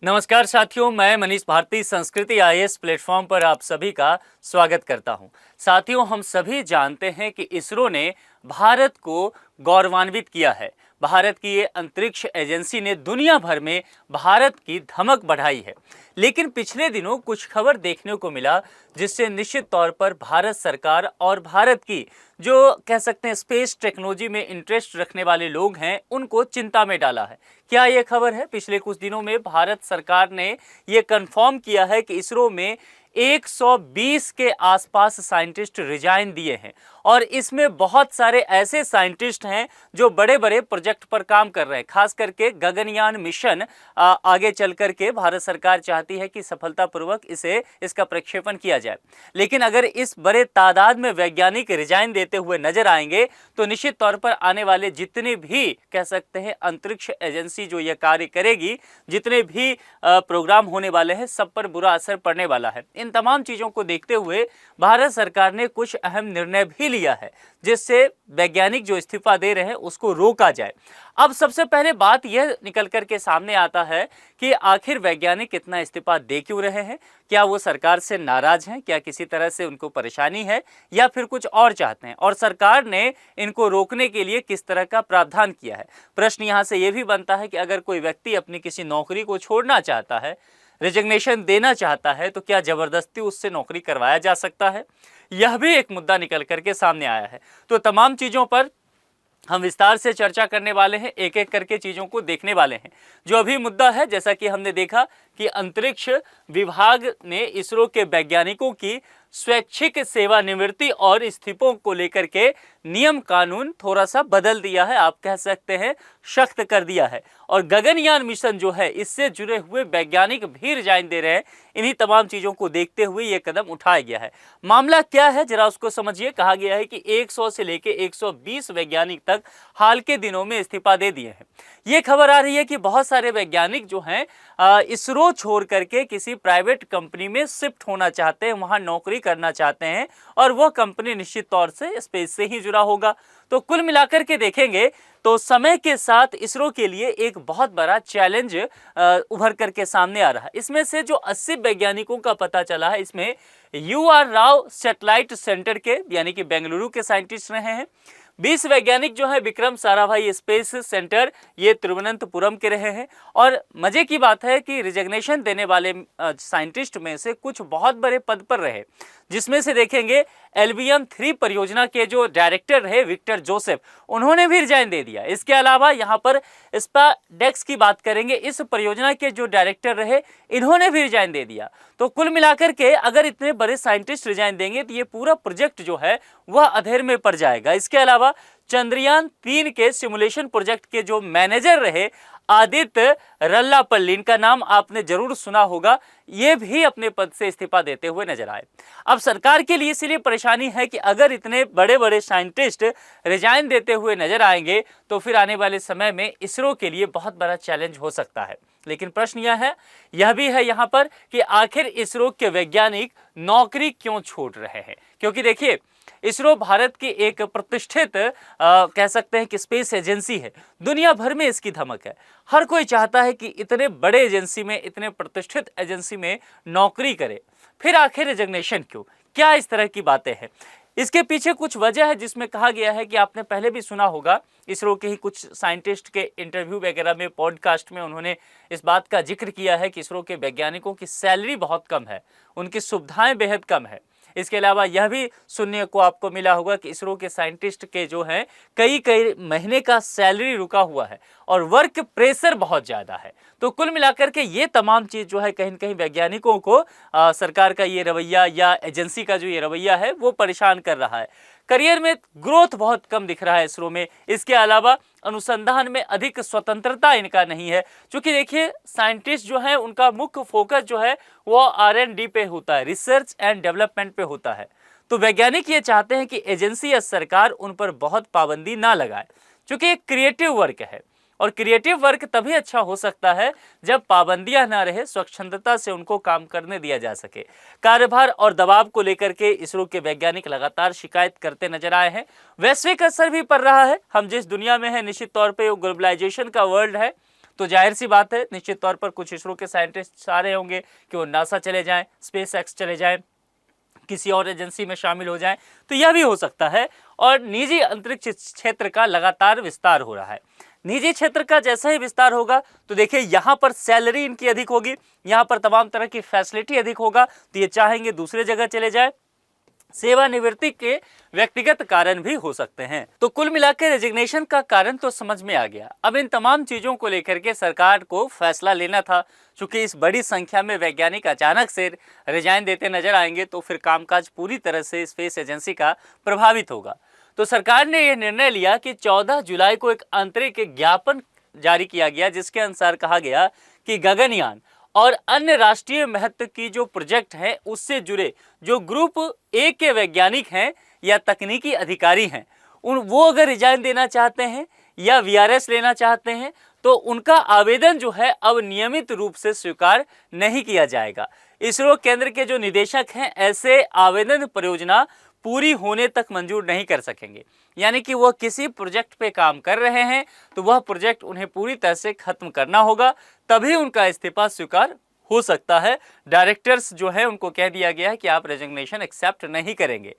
नमस्कार साथियों, मैं मनीष भारती संस्कृति आईएएस प्लेटफॉर्म पर आप सभी का स्वागत करता हूं। साथियों, हम सभी जानते हैं कि इसरो ने भारत को गौरवान्वित किया है। भारत की ये अंतरिक्ष एजेंसी ने दुनिया भर में भारत की धमक बढ़ाई है। लेकिन पिछले दिनों कुछ खबर देखने को मिला जिससे निश्चित तौर पर भारत सरकार और भारत की जो कह सकते हैं स्पेस टेक्नोलॉजी में इंटरेस्ट रखने वाले लोग हैं उनको चिंता में डाला है। क्या ये खबर है? पिछले कुछ दिनों में भारत सरकार ने ये कंफर्म किया है कि इसरो में 120 के आसपास साइंटिस्ट रिजाइन दिए हैं और इसमें बहुत सारे ऐसे साइंटिस्ट हैं जो बड़े बड़े प्रोजेक्ट पर काम कर रहे हैं। खास करके गगनयान मिशन आगे चल करके भारत सरकार चाहती है कि सफलतापूर्वक इसका प्रक्षेपण किया जाए। लेकिन अगर इस बड़े तादाद में वैज्ञानिक रिजाइन देते हुए नजर आएंगे तो निश्चित तौर पर आने वाले जितने भी कह सकते हैं अंतरिक्ष एजेंसी जो यह कार्य करेगी, जितने भी प्रोग्राम होने वाले हैं, सब पर बुरा असर पड़ने वाला है। इन तमाम चीजों को देखते हुए भारत सरकार ने कुछ अहम निर्णय भी लिया है जिससे वैज्ञानिक जो इस्तीफा दे रहे हैं उसको रोका जाए। अब सबसे पहले बात यह निकल करके सामने आता है कि आखिर वैज्ञानिक इतना इस्तीफा दे क्यों रहे हैं? क्या वो सरकार से नाराज हैं? क्या किसी तरह से उनको परेशानी है या फिर कुछ और चाहते हैं? और सरकार ने इनको रोकने के लिए किस तरह का प्रावधान किया है? प्रश्न यहाँ से यह भी बनता है कि अगर कोई व्यक्ति अपनी किसी नौकरी को छोड़ना चाहता है, रिजिग्नेशन देना चाहता है, तो क्या जबरदस्ती उससे नौकरी करवाया जा सकता है? यह भी एक मुद्दा निकल करके सामने आया है। तो तमाम चीजों पर हम विस्तार से चर्चा करने वाले हैं, एक एक करके चीजों को देखने वाले हैं। जो अभी मुद्दा है, जैसा कि हमने देखा कि अंतरिक्ष विभाग ने इसरो के वैज्ञानिकों की स्वैच्छिक सेवानिवृत्ति और इस्तीफों को लेकर के नियम कानून थोड़ा सा बदल दिया है, आप कह सकते हैं सख्त कर दिया है। और गगनयान मिशन जो है इससे जुड़े हुए वैज्ञानिक भी रिजाइन दे रहे हैं। इन्हीं तमाम चीजों को देखते हुए यह कदम उठाया गया है। मामला क्या है जरा उसको समझिए। कहा गया है कि 100 से लेकर 120 वैज्ञानिक तक हाल के दिनों में इस्तीफा दे दिए हैं। ये खबर आ रही है कि बहुत सारे वैज्ञानिक जो हैं इसरो छोड़ करके किसी प्राइवेट कंपनी में शिफ्ट होना चाहते हैं, वहां नौकरी करना चाहते हैं और वह कंपनी निश्चित तौर से स्पेस से ही जुड़ा होगा। तो कुल मिलाकर के देखेंगे तो समय के साथ इसरो के लिए एक बहुत बड़ा चैलेंज उभर करके सामने आ रहा है। इसमें से जो 80 वैज्ञानिकों का पता चला है, इसमें UR राव सैटेलाइट सेंटर के यानी कि बेंगलुरु के साइंटिस्ट रहे हैं। 20 वैज्ञानिक जो है विक्रम साराभाई स्पेस सेंटर, ये तिरुवनंतपुरम के रहे हैं। और मजे की बात है कि रिजिग्नेशन देने वाले साइंटिस्ट में से कुछ बहुत बड़े पद पर रहे, जिसमें से देखेंगे LVM-3 परियोजना के जो डायरेक्टर रहे विक्टर जोसेफ, उन्होंने भी रिजाइन दे दिया। इसके अलावा यहाँ पर स्पाडेक्स की बात करेंगे, इस परियोजना के जो डायरेक्टर रहे इन्होंने भी रिजाइन दे दिया। तो कुल मिलाकर के अगर इतने बड़े साइंटिस्ट रिजाइन देंगे तो ये पूरा प्रोजेक्ट जो है वह अधेर में पड़ जाएगा। इसके अलावा चंद्रयान 3 के सिमुलेशन प्रोजेक्ट के जो मैनेजर रहे आदित्य रल्लापल्ली, इनका नाम आपने जरूर सुना होगा, ये भी अपने पद से इस्तीफा देते हुए नजर आए। अब सरकार के लिए इसलिए परेशानी है कि अगर इतने बड़े बड़े साइंटिस्ट रिजाइन देते हुए नजर आएंगे तो फिर आने वाले समय में इसरो के लिए बहुत बड़ा चैलेंज हो सकता है। लेकिन प्रश्न यह भी है यहाँ पर कि आखिर इसरो के वैज्ञानिक नौकरी क्यों छोड़ रहे हैं? क्योंकि देखिए, इसरो भारत की एक प्रतिष्ठित कह सकते हैं कि स्पेस एजेंसी है। दुनिया भर में इसकी धमक है। हर कोई चाहता है कि इतने बड़े एजेंसी में, इतने प्रतिष्ठित एजेंसी में नौकरी करे। फिर आखिर रिजिग्नेशन क्यों? क्या इस तरह की बातें हैं? इसके पीछे कुछ वजह है जिसमें कहा गया है कि आपने पहले भी सुना होगा, इसरो के ही कुछ साइंटिस्ट के इंटरव्यू वगैरह में, पॉडकास्ट में उन्होंने इस बात का जिक्र किया है कि इसरो के वैज्ञानिकों की सैलरी बहुत कम है, उनकी सुविधाएं बेहद कम है। इसके अलावा यह भी सुनने को आपको मिला होगा कि इसरो के साइंटिस्ट के जो हैं कई महीने का सैलरी रुका हुआ है और वर्क प्रेशर बहुत ज़्यादा है। तो कुल मिलाकर के ये तमाम चीज़ जो है कहीं न कहीं वैज्ञानिकों को सरकार का ये रवैया या एजेंसी का जो ये रवैया है वो परेशान कर रहा है। करियर में ग्रोथ बहुत कम दिख रहा है इसरो में। इसके अलावा अनुसंधान में अधिक स्वतंत्रता इनका नहीं है, क्योंकि देखिए साइंटिस्ट जो है उनका मुख्य फोकस जो है वो R&D पे होता है, रिसर्च एंड डेवलपमेंट पे होता है। तो वैज्ञानिक ये चाहते हैं कि एजेंसी या सरकार उन पर बहुत पाबंदी ना लगाए, क्योंकि एक क्रिएटिव वर्क है और क्रिएटिव वर्क तभी अच्छा हो सकता है जब पाबंदियां ना रहे, स्वच्छंदता से उनको काम करने दिया जा सके। कार्यभार और दबाव को लेकर के इसरो के वैज्ञानिक लगातार शिकायत करते नजर आए हैं। वैश्विक असर भी पड़ रहा है। हम जिस दुनिया में है निश्चित तौर पे वो ग्लोबलाइजेशन का वर्ल्ड है, तो जाहिर सी बात है निश्चित तौर पर कुछ इसरो के साइंटिस्ट चाह रहे होंगे कि वो नासा चले जाएं, स्पेस एक्स चले जाएं, किसी और एजेंसी में शामिल हो जाएं, तो यह भी हो सकता है। और निजी अंतरिक्ष क्षेत्र का लगातार विस्तार हो रहा है। निजी क्षेत्र का जैसा ही विस्तार होगा तो देखिए यहाँ पर सैलरी इनकी अधिक होगी, यहाँ पर तमाम तरह की फैसिलिटी अधिक होगा, तो ये चाहेंगे दूसरे जगह चले जाए। सेवानिवृत्ति के व्यक्तिगत कारण भी हो सकते हैं। तो कुल मिलाकर रेजिग्नेशन का कारण तो समझ में आ गया। अब इन तमाम चीजों को लेकर के सरकार को फैसला लेना था। चूंकि इस बड़ी संख्या में वैज्ञानिक अचानक से रिजाइन देते नजर आएंगे तो फिर कामकाज पूरी तरह से स्पेस एजेंसी का प्रभावित होगा। तो सरकार ने यह निर्णय लिया कि 14 जुलाई को एक आंतरिक ज्ञापन जारी किया गया, जिसके अनुसार कहा गया कि गगनयान और अन्य राष्ट्रीय महत्व की जो प्रोजेक्ट है उससे जुड़े जो ग्रुप ए के वैज्ञानिक हैं या तकनीकी अधिकारी हैं, वो अगर रिजाइन देना चाहते हैं या वीआरएस लेना चाहते हैं तो उनका आवेदन जो है अब नियमित रूप से स्वीकार नहीं किया जाएगा। इसरो केंद्र के जो निदेशक हैं ऐसे आवेदन परियोजना पूरी होने तक मंजूर नहीं कर सकेंगे। यानी कि वह किसी प्रोजेक्ट पे काम कर रहे हैं तो वह प्रोजेक्ट उन्हें पूरी तरह से खत्म करना होगा, तभी उनका इस्तीफा स्वीकार हो सकता है। डायरेक्टर्स जो है उनको कह दिया गया है कि आप रेजिग्नेशन एक्सेप्ट नहीं करेंगे।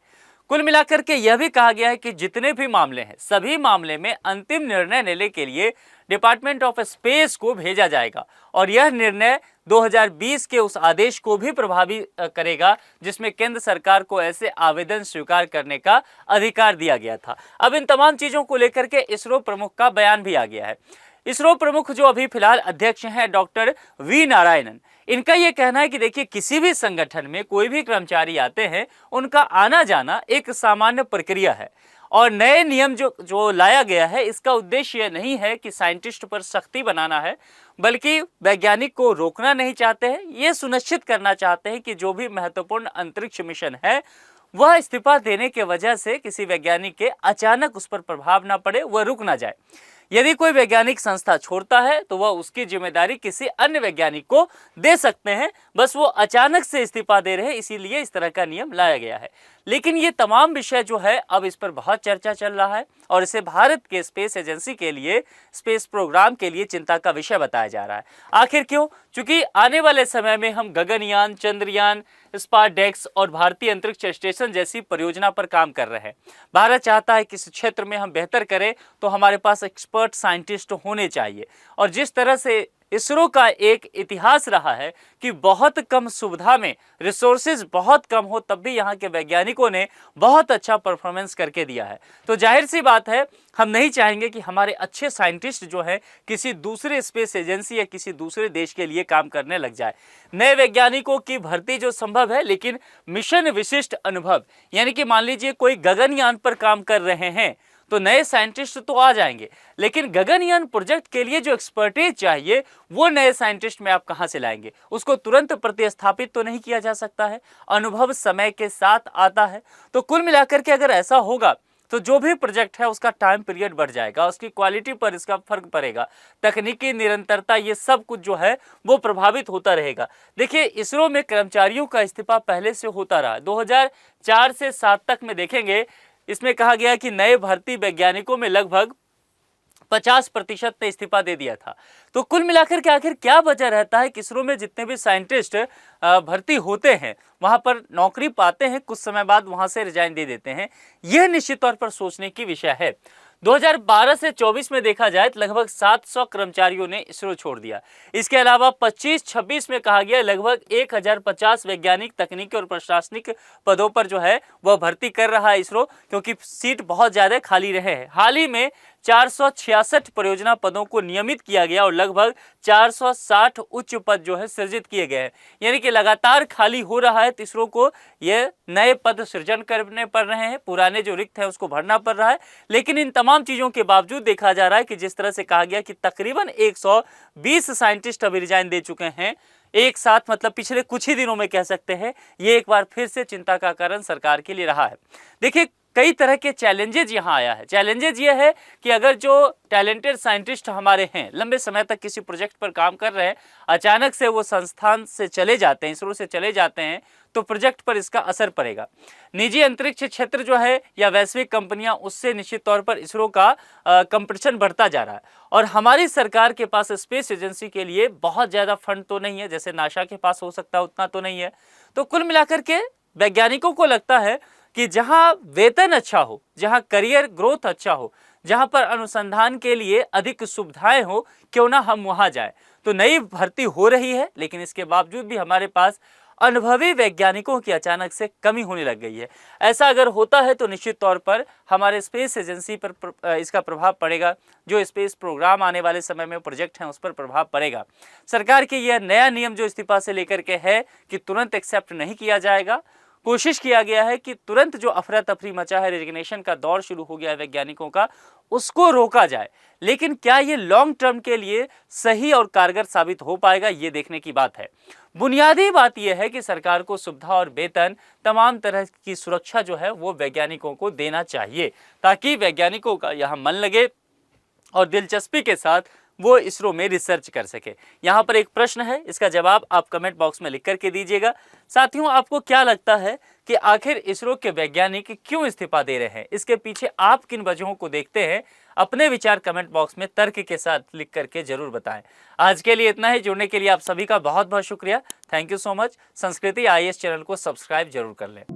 कुल मिलाकर के यह भी कहा गया है कि जितने भी मामले हैं सभी मामले में अंतिम निर्णय लेने के लिए डिपार्टमेंट ऑफ स्पेस को भेजा जाएगा और यह निर्णय 2020 के उस आदेश को भी प्रभावी करेगा जिसमें केंद्र सरकार को ऐसे आवेदन स्वीकार करने का अधिकार दिया गया था। अब इन तमाम चीजों को लेकर के इसरो प्रमुख का बयान भी आ गया है। इसरो प्रमुख जो अभी फिलहाल अध्यक्ष हैं डॉक्टर वी नारायणन, इनका यह कहना है कि देखिए किसी भी संगठन में कोई भी कर्मचारी आते हैं उनका आना जाना एक सामान्य प्रक्रिया है और नए नियम जो लाया गया है इसका उद्देश्य यह नहीं है कि साइंटिस्ट पर सख्ती बनाना है, बल्कि वैज्ञानिक को रोकना नहीं चाहते हैं। ये सुनिश्चित करना चाहते हैं कि जो भी महत्वपूर्ण अंतरिक्ष मिशन है वह इस्तीफा देने के वजह से किसी वैज्ञानिक के अचानक उस पर प्रभाव ना पड़े, वह रुक ना जाए। यदि कोई वैज्ञानिक संस्था छोड़ता है तो वह उसकी जिम्मेदारी किसी अन्य वैज्ञानिक को दे सकते हैं, बस वो अचानक से इस्तीफा दे रहे हैं, इसीलिए इस तरह का नियम लाया गया है। लेकिन ये तमाम विषय जो है अब इस पर बहुत चर्चा चल रहा है और इसे भारत के स्पेस एजेंसी के लिए, स्पेस प्रोग्राम के लिए चिंता का विषय बताया जा रहा है। आखिर क्यों? क्योंकि आने वाले समय में हम गगनयान, चंद्रयान, स्पारडेक्स और भारतीय अंतरिक्ष स्टेशन जैसी परियोजना पर काम कर रहे हैं। भारत चाहता है कि इस क्षेत्र में हम बेहतर करें तो हमारे पास एक्सपर्ट साइंटिस्ट होने चाहिए और जिस तरह से इसरो का एक इतिहास रहा है कि बहुत कम सुविधा में रिसोर्सेज बहुत कम हो तब भी यहाँ के वैज्ञानिकों ने बहुत अच्छा परफॉर्मेंस करके दिया है, तो जाहिर सी बात है हम नहीं चाहेंगे कि हमारे अच्छे साइंटिस्ट जो हैं किसी दूसरे स्पेस एजेंसी या किसी दूसरे देश के लिए काम करने लग जाए। नए वैज्ञानिकों की भर्ती जो संभव है लेकिन मिशन विशिष्ट अनुभव, यानी कि मान लीजिए कोई गगनयान पर काम कर रहे हैं तो नए साइंटिस्ट तो आ जाएंगे, लेकिन गगनयान प्रोजेक्ट के लिए जो एक्सपर्टीज चाहिए वो नए साइंटिस्ट में आप कहां से लाएंगे? उसको तुरंत प्रतिस्थापित तो नहीं किया जा सकता है, अनुभव समय के साथ आता है। तो कुल मिलाकर के अगर ऐसा होगा तो जो भी प्रोजेक्ट है उसका टाइम पीरियड बढ़ जाएगा, उसकी क्वालिटी पर इसका फर्क पड़ेगा, तकनीकी निरंतरता, ये सब कुछ जो है वो प्रभावित होता रहेगा। देखिए इसरो में कर्मचारियों का इस्तीफा पहले से होता रहा, 2004 से 7 तक में देखेंगे इसमें कहा गया कि नए भर्ती वैज्ञानिकों में लगभग 50% ने इस्तीफा दे दिया था। तो कुल मिलाकर के आखिर क्या वजह रहता है कि इसरो में जितने भी साइंटिस्ट भर्ती होते हैं वहां पर नौकरी पाते हैं, कुछ समय बाद वहां से रिजाइन दे देते हैं? यह निश्चित तौर पर सोचने की विषय है। 2012 से 24 में देखा जाए तो लगभग 700 कर्मचारियों ने इसरो छोड़ दिया। इसके अलावा 25-26 में कहा गया लगभग 1050 वैज्ञानिक, तकनीकी और प्रशासनिक पदों पर जो है वह भर्ती कर रहा है इसरो, क्योंकि सीट बहुत ज्यादा खाली रहे हैं। हाल ही में 466 परियोजना पदों को नियमित किया गया और लगभग 460 उच्च पद जो है सृजित किए गए हैं। यानी कि लगातार खाली हो रहा है, तो इसरो को यह नए पद सृजन करने पड़ रहे हैं, पुराने जो रिक्त है उसको भरना पड़ रहा है। लेकिन इन तमाम चीजों के बावजूद देखा जा रहा है कि जिस तरह से कहा गया कि तकरीबन 120 साइंटिस्ट अभी रिजाइन दे चुके हैं एक साथ, मतलब पिछले कुछ ही दिनों में कह सकते हैं, ये एक बार फिर से चिंता का कारण सरकार के लिए रहा है। देखिए कई तरह के चैलेंजेज यहाँ आया है। चैलेंजेज ये है कि अगर जो टैलेंटेड साइंटिस्ट हमारे हैं, लंबे समय तक किसी प्रोजेक्ट पर काम कर रहे हैं, अचानक से वो संस्थान से चले जाते हैं, इसरो से चले जाते हैं, तो प्रोजेक्ट पर इसका असर पड़ेगा। निजी अंतरिक्ष क्षेत्र जो है या वैश्विक कंपनियां, उससे निश्चित तौर पर इसरो का कंपटीशन बढ़ता जा रहा है। और हमारी सरकार के पास स्पेस एजेंसी के लिए बहुत ज़्यादा फंड तो नहीं है, जैसे नासा के पास हो सकता है उतना तो नहीं है। तो कुल मिलाकर के वैज्ञानिकों को लगता है कि जहां वेतन अच्छा हो, जहां करियर ग्रोथ अच्छा हो, जहां पर अनुसंधान के लिए अधिक सुविधाएं हो, क्यों ना हम वहां जाए। तो नई भर्ती हो रही है, लेकिन इसके बावजूद भी हमारे पास अनुभवी वैज्ञानिकों की अचानक से कमी होने लग गई है। ऐसा अगर होता है तो निश्चित तौर पर हमारे स्पेस एजेंसी पर इसका प्रभाव पड़ेगा। जो स्पेस प्रोग्राम आने वाले समय में प्रोजेक्ट हैं, उस पर प्रभाव पड़ेगा। सरकार के यह नया नियम जो इस्तीफा से लेकर के है कि तुरंत एक्सेप्ट नहीं किया जाएगा। कोशिश किया गया है कि तुरंत जो अफरा तफरी मचा है, रेजिग्नेशन का दौर शुरू हो गया है वैज्ञानिकों का, उसको रोका जाए। लेकिन क्या ये लॉन्ग टर्म के लिए सही और कारगर साबित हो पाएगा, ये देखने की बात है। बुनियादी बात यह है कि सरकार को सुविधा और वेतन, तमाम तरह की सुरक्षा जो है वो वैज्ञानिकों को देना चाहिए, ताकि वैज्ञानिकों का यहाँ मन लगे और दिलचस्पी के साथ वो इसरो में रिसर्च कर सके। यहाँ पर एक प्रश्न है, इसका जवाब आप कमेंट बॉक्स में लिख करके दीजिएगा। साथियों, आपको क्या लगता है कि आखिर इसरो के वैज्ञानिक क्यों इस्तीफा दे रहे हैं? इसके पीछे आप किन वजहों को देखते हैं? अपने विचार कमेंट बॉक्स में तर्क के साथ लिख करके जरूर बताएं। आज के लिए इतना ही। जुड़ने के लिए आप सभी का बहुत बहुत शुक्रिया। Thank you so much. संस्कृति IAS चैनल को सब्सक्राइब जरूर कर लें।